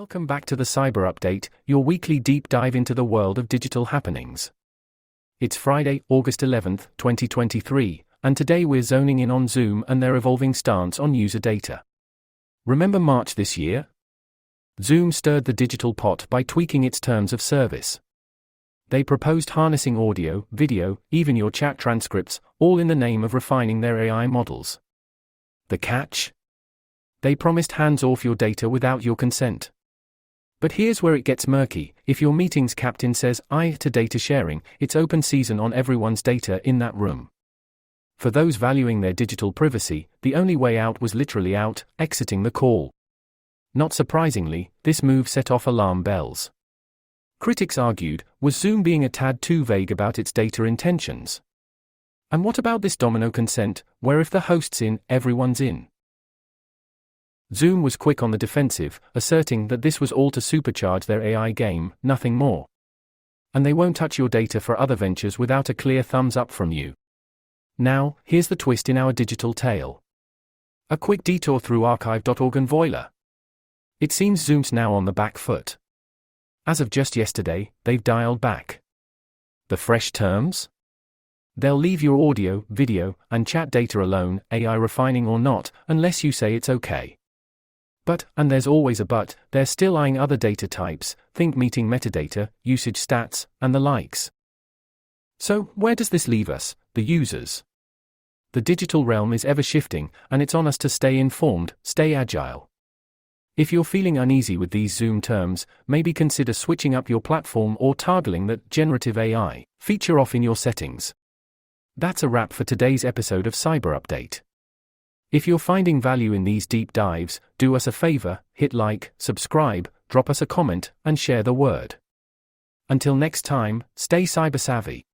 Welcome back to the Cyber Update, your weekly deep dive into the world of digital happenings. It's Friday, August 11th, 2023, and today we're zoning in on Zoom and their evolving stance on user data. Remember March this year? Zoom stirred the digital pot by tweaking its terms of service. They proposed harnessing audio, video, even your chat transcripts, all in the name of refining their AI models. The catch? They promised hands off your data without your consent. But here's where it gets murky. If your meeting's captain says "aye" to data sharing, it's open season on everyone's data in that room. For those valuing their digital privacy, the only way out was literally out, exiting the call. Not surprisingly, this move set off alarm bells. Critics argued, was Zoom being a tad too vague about its data intentions? And what about this domino consent, where if the host's in, everyone's in? Zoom was quick on the defensive, asserting that this was all to supercharge their AI game, nothing more. And they won't touch your data for other ventures without a clear thumbs up from you. Now, here's the twist in our digital tale. A quick detour through archive.org and Voila. It seems Zoom's now on the back foot. As of just yesterday, they've dialed back. The fresh terms? They'll leave your audio, video, and chat data alone, AI refining or not, unless you say it's okay. But, and there's always a but, they're still eyeing other data types, think meeting metadata, usage stats, and the likes. So, where does this leave us, the users? The digital realm is ever shifting, and it's on us to stay informed, stay agile. If you're feeling uneasy with these Zoom terms, maybe consider switching up your platform or toggling that generative AI feature off in your settings. That's a wrap for today's episode of Cyber Update. If you're finding value in these deep dives, do us a favor, hit like, subscribe, drop us a comment, and share the word. Until next time, stay cyber savvy.